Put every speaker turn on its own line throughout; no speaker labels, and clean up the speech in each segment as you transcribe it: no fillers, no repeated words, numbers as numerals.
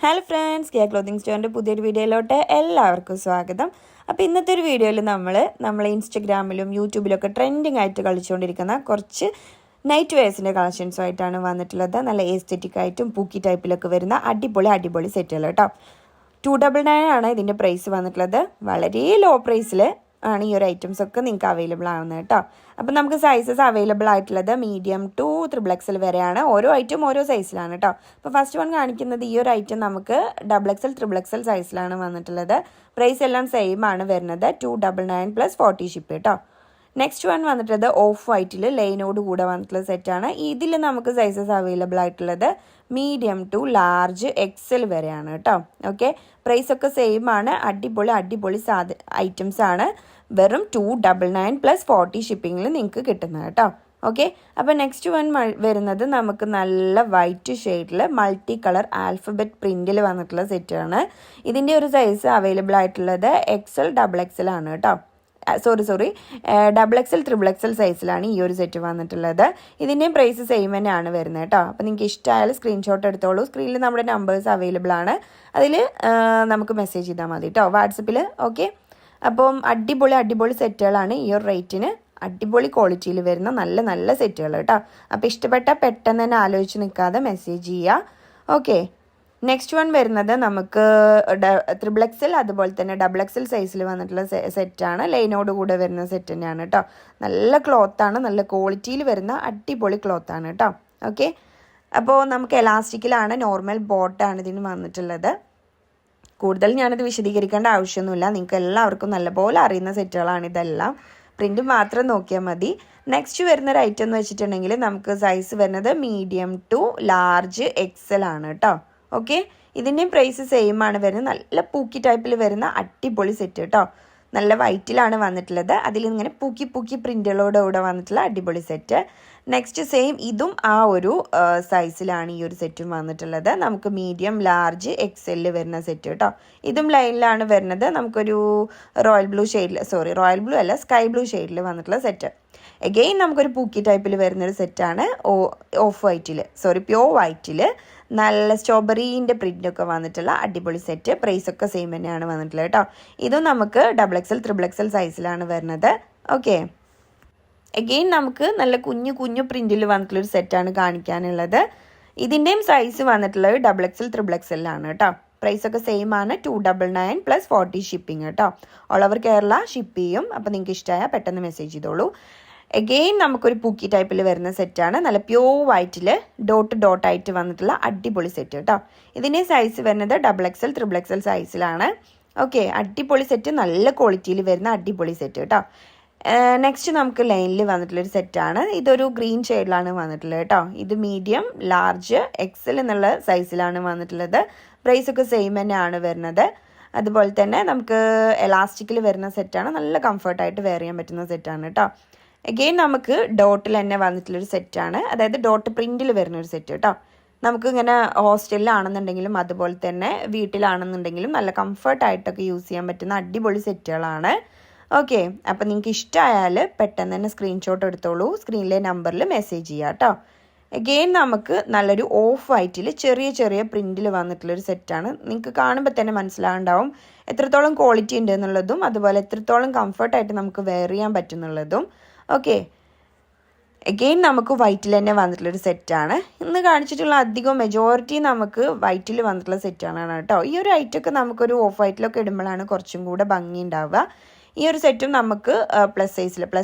Hello friends, Keya clothing സ്റ്റോറിൻ്റെ പുതിയൊരു വീഡിയോയിലോട്ട് എല്ലാവർക്കും സ്വാഗതം. അപ്പോൾ ഇന്നത്തെ ഒരു വീഡിയോയിൽ നമ്മൾ ഇൻസ്റ്റഗ്രാമിലും യൂട്യൂബിലൊക്കെ ട്രെൻഡിങ് ആയിട്ട് കളിച്ചുകൊണ്ടിരിക്കുന്ന കുറച്ച് നൈറ്റ് വെയർസിൻ്റെ കളക്ഷൻസുമായിട്ടാണ് വന്നിട്ടുള്ളത്. നല്ല എസ്തെറ്റിക് ആയിട്ടും പൂക്കി ടൈപ്പിലൊക്കെ വരുന്ന അടിപൊളി സെറ്റുകൾ കേട്ടോ. 299 ആണ് ഇതിൻ്റെ പ്രൈസ് വന്നിട്ടുള്ളത്. വളരെ ലോ പ്രൈസിൽ ആണ് ഈ ഒരു ഐറ്റംസ് ഒക്കെ നിങ്ങൾക്ക് അവൈലബിൾ ആവുന്നത് കേട്ടോ. അപ്പം നമുക്ക് സൈസസ് അവൈലബിൾ ആയിട്ടുള്ളത് മീഡിയം ടു XXL വരെയാണ്. ഓരോ ഐറ്റം ഓരോ സൈസിലാണ് കേട്ടോ. അപ്പോൾ ഫസ്റ്റ് വൺ കാണിക്കുന്നത് ഈ ഒരു ഐറ്റം നമുക്ക് XXL XXL സൈസിലാണ് വന്നിട്ടുള്ളത്. പ്രൈസ് എല്ലാം സെയിം ആണ് വരുന്നത്. 299 + 40 ഷിപ്പ് കേട്ടോ. നെക്സ്റ്റ് വൺ വന്നിട്ടുള്ളത് ഓഫ് വൈറ്റിൽ ലൈനോട് കൂടെ വന്നിട്ടുള്ള സെറ്റാണ്. ഇതിൽ നമുക്ക് സൈസസ് അവൈലബിൾ ആയിട്ടുള്ളത് മീഡിയം ടു ലാർജ് XL വരെയാണ് കേട്ടോ. ഓക്കെ, പ്രൈസ് ഒക്കെ സെയിം ആണ്. അടിപൊളി ഐറ്റംസ് ആണ്. വെറും 299 + 40 ഷിപ്പിങ്ങിൽ നിങ്ങൾക്ക് കിട്ടുന്നത് കേട്ടോ. ഓക്കെ, അപ്പോൾ നെക്സ്റ്റ് വൺ വരുന്നത് നമുക്ക് നല്ല വൈറ്റ് ഷെയ്ഡിൽ മൾട്ടി കളർ ആൽഫബറ്റ് പ്രിൻറ്റിൽ വന്നിട്ടുള്ള സെറ്റാണ്. ഇതിൻ്റെ ഒരു സൈസ് അവൈലബിൾ ആയിട്ടുള്ളത് XL XXL ആണ് കേട്ടോ. സോറി XXL XXL സൈസിലാണ് ഈ ഒരു സെറ്റ് വന്നിട്ടുള്ളത്. ഇതിൻ്റെയും പ്രൈസ് സെയിം തന്നെയാണ് വരുന്നത് കേട്ടോ. അപ്പോൾ നിങ്ങൾക്ക് ഇഷ്ടമായാലും സ്ക്രീൻഷോട്ട് എടുത്തോളൂ. സ്ക്രീനിൽ നമ്മുടെ നമ്പേഴ്സ് അവൈലബിൾ ആണ്. അതിൽ നമുക്ക് മെസ്സേജ് ചെയ്താൽ മതി കേട്ടോ, വാട്സപ്പിൽ. ഓക്കെ, അപ്പം അടിപൊളി സെറ്റുകളാണ് ഈ ഒരു റേറ്റിന്. അടിപൊളി ക്വാളിറ്റിയിൽ വരുന്ന നല്ല സെറ്റുകൾ കേട്ടോ. അപ്പോൾ ഇഷ്ടപ്പെട്ട പെട്ടെന്ന് തന്നെ ആലോചിച്ച് നിൽക്കാതെ മെസ്സേജ് ചെയ്യുക. ഓക്കെ, നെക്സ്റ്റ് വൺ വരുന്നത് നമുക്ക് XXL അതുപോലെ തന്നെ XXL സൈസിൽ വന്നിട്ടുള്ള സെറ്റാണ്. ലൈനോട് കൂടെ വരുന്ന സെറ്റ് തന്നെയാണ് കേട്ടോ. നല്ല ക്ലോത്താണ്, നല്ല ക്വാളിറ്റിയിൽ വരുന്ന അടിപൊളി ക്ലോത്താണ് കേട്ടോ. ഓക്കെ, അപ്പോൾ നമുക്ക് എലാസ്റ്റിക്കിലാണ്, നോർമൽ ബോട്ടാണ് ഇതിന് വന്നിട്ടുള്ളത്. കൂടുതൽ ഞാനത് വിശദീകരിക്കേണ്ട ആവശ്യമൊന്നുമില്ല. നിങ്ങൾക്ക് എല്ലാവർക്കും നല്ലപോലെ അറിയുന്ന സെറ്റുകളാണ് ഇതെല്ലാം. പ്രിൻറ്റ് മാത്രം നോക്കിയാൽ മതി. നെക്സ്റ്റ് വരുന്നൊരു ഐറ്റം എന്ന് വെച്ചിട്ടുണ്ടെങ്കിൽ നമുക്ക് സൈസ് വരുന്നത് മീഡിയം ടു ലാർജ് XL ആണ് കേട്ടോ. ഓക്കെ, ഇതിൻ്റെയും പ്രൈസ് സെയിം ആണ് വരുന്നത്. നല്ല പൂക്കി ടൈപ്പിൽ വരുന്ന അടിപൊളി സെറ്റ് കേട്ടോ. നല്ല വൈറ്റിലാണ് വന്നിട്ടുള്ളത്. അതിലിങ്ങനെ പൂക്കി പ്രിൻറ്റുകളോടുകൂടെ വന്നിട്ടുള്ള അടിപൊളി സെറ്റ്. നെക്സ്റ്റ് സെയിം ഇതും ആ ഒരു സൈസിലാണ് ഈ ഒരു സെറ്റും വന്നിട്ടുള്ളത്. നമുക്ക് മീഡിയം ലാർജ് XL വരുന്ന സെറ്റ് കേട്ടോ. ഇതും ലൈനിലാണ് വരുന്നത്. നമുക്കൊരു റോയൽ ബ്ലൂ അല്ല, സ്കൈ ബ്ലൂ ഷെയ്ഡിൽ വന്നിട്ടുള്ള സെറ്റ്. എഗെയിൻ നമുക്കൊരു പൂക്കി ടൈപ്പിൽ വരുന്നൊരു സെറ്റാണ്. പ്യോർ വൈറ്റിൽ നല്ല സ്ട്രോബെറീൻ്റെ പ്രിൻ്റൊക്കെ വന്നിട്ടുള്ള അടിപൊളി സെറ്റ്. പ്രൈസൊക്കെ സെയിം തന്നെയാണ് വന്നിട്ടുള്ളത് കേട്ടോ. ഇതും നമുക്ക് XXL XXL സൈസിലാണ് വരുന്നത്. ഓക്കെ, എഗെയിൻ നമുക്ക് നല്ല കുഞ്ഞു പ്രിൻറ്റിൽ വന്നിട്ടുള്ളൊരു സെറ്റാണ് കാണിക്കാനുള്ളത്. ഇതിൻ്റെയും സൈസ് വന്നിട്ടുള്ളത് XXL XXL ആണ് കേട്ടോ. പ്രൈസൊക്കെ സെയിം ആണ്. 299 + 40 ഷിപ്പിംഗ് കേട്ടോ. ഓൾ ഓവർ കേരള ഷിപ്പ് ചെയ്യും. അപ്പോൾ നിങ്ങൾക്ക് ഇഷ്ടമായാൽ പെട്ടെന്ന് മെസ്സേജ് ചെയ്തോളൂ. എഗെയിൻ നമുക്കൊരു പൂക്കി ടൈപ്പിൽ വരുന്ന സെറ്റാണ്. നല്ല പ്യോർ വൈറ്റിൽ ഡോട്ട് ആയിട്ട് വന്നിട്ടുള്ള അടിപൊളി സെറ്റ് കേട്ടോ. ഇതിൻ്റെ സൈസ് വരുന്നത് XXL XXL സൈസിലാണ്. ഓക്കെ, അടിപൊളി സെറ്റ്, നല്ല ക്വാളിറ്റിയിൽ വരുന്ന അടിപൊളി സെറ്റ് കേട്ടോ. നെക്സ്റ്റ് നമുക്ക് ലൈനിൽ വന്നിട്ടുള്ളൊരു സെറ്റാണ്. ഇതൊരു ഗ്രീൻ ഷെയ്ഡിലാണ് വന്നിട്ടുള്ളത് കേട്ടോ. ഇത് മീഡിയം ലാർജ് XL എന്നുള്ള സൈസിലാണ് വന്നിട്ടുള്ളത്. പ്രൈസൊക്കെ സെയിം തന്നെയാണ് വരുന്നത്. അതുപോലെ തന്നെ നമുക്ക് എലാസ്റ്റിക്കിൽ വരുന്ന സെറ്റാണ്. നല്ല കംഫർട്ടായിട്ട് വെയർ ചെയ്യാൻ പറ്റുന്ന സെറ്റാണ് കേട്ടോ. എഗെയിൻ നമുക്ക് ഡോട്ടിൽ തന്നെ വന്നിട്ടുള്ളൊരു സെറ്റാണ്. അതായത് ഡോട്ട് പ്രിൻറ്റിൽ വരുന്നൊരു സെറ്റ് കേട്ടോ. നമുക്ക് ഇങ്ങനെ ഹോസ്റ്റലിലാണെന്നുണ്ടെങ്കിലും അതുപോലെ തന്നെ വീട്ടിലാണെന്നുണ്ടെങ്കിലും നല്ല കംഫർട്ടായിട്ടൊക്കെ യൂസ് ചെയ്യാൻ പറ്റുന്ന അടിപൊളി സെറ്റുകളാണ്. ഓക്കെ, അപ്പോൾ നിങ്ങൾക്ക് ഇഷ്ടമായാൽ പെട്ടെന്ന് തന്നെ സ്ക്രീൻഷോട്ട് എടുത്തോളൂ. സ്ക്രീനിലെ നമ്പറിൽ മെസ്സേജ് ചെയ്യാം കേട്ടോ. എഗെയിൻ നമുക്ക് നല്ലൊരു ഓഫ് വൈറ്റിൽ ചെറിയ പ്രിൻറ്റിൽ വന്നിട്ടുള്ളൊരു സെറ്റാണ്. നിങ്ങൾക്ക് കാണുമ്പോൾ തന്നെ മനസ്സിലാവുണ്ടാവും എത്രത്തോളം ക്വാളിറ്റി ഉണ്ട് എന്നുള്ളതും അതുപോലെ എത്രത്തോളം കംഫർട്ടായിട്ട് നമുക്ക് വെയർ ചെയ്യാൻ പറ്റുന്നുള്ളതും. ഓക്കെ, എഗെയിൻ നമുക്ക് വൈറ്റിൽ തന്നെ വന്നിട്ടുള്ളൊരു സെറ്റാണ്. ഇന്ന് കാണിച്ചിട്ടുള്ള അധികം മെജോറിറ്റി നമുക്ക് വൈറ്റിൽ വന്നിട്ടുള്ള സെറ്റാണ് കേട്ടോ. ഈ ഒരു ഐറ്റമൊക്കെ നമുക്കൊരു ഓഫ് വൈറ്റിലൊക്കെ ഇടുമ്പോഴാണ് കുറച്ചും കൂടെ ഭംഗി ഉണ്ടാവുക. ഈ ഒരു സെറ്റും നമുക്ക് പ്ലസ്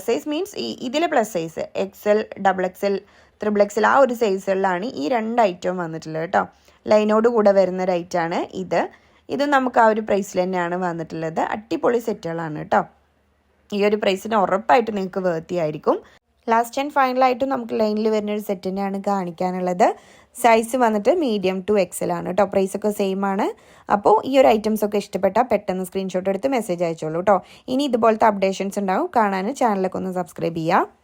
സൈസ് മീൻസ് ഇതിൽ plus size XL XXL XXL ആ ഒരു സൈസുകളിലാണ് ഈ രണ്ട് ഐറ്റവും വന്നിട്ടുള്ളത് കേട്ടോ. ലൈനോട് കൂടെ വരുന്ന ഒരു ഐറ്റമാണ് ഇത് നമുക്ക് ആ ഒരു പ്രൈസിൽ തന്നെയാണ് വന്നിട്ടുള്ളത്. അടിപൊളി സെറ്റുകളാണ് കേട്ടോ. ഈ ഒരു പ്രൈസിന് ഉറപ്പായിട്ട് നിങ്ങൾക്ക് വേർത്തി ആയിരിക്കും. ലാസ്റ്റ് ആൻഡ് ഫൈനലായിട്ടും നമുക്ക് ലൈനിൽ വരുന്നൊരു സെറ്റ് തന്നെയാണ് കാണിക്കാനുള്ളത്. സൈസ് വന്നിട്ട് മീഡിയം ടു XL ആണ് കേട്ടോ. പ്രൈസൊക്കെ സെയിം ആണ്. അപ്പോൾ ഈ ഒരു ഐറ്റംസ് ഒക്കെ ഇഷ്ടപ്പെട്ടാൽ പെട്ടെന്ന് സ്ക്രീൻഷോട്ട് എടുത്ത് മെസ്സേജ് അയച്ചോളൂ കേട്ടോ. ഇനി ഇതുപോലത്തെ അപ്ഡേഷൻസ് ഉണ്ടാവും. കാണാൻ ചാനലൊക്കെ ഒന്ന് സബ്സ്ക്രൈബ് ചെയ്യുക.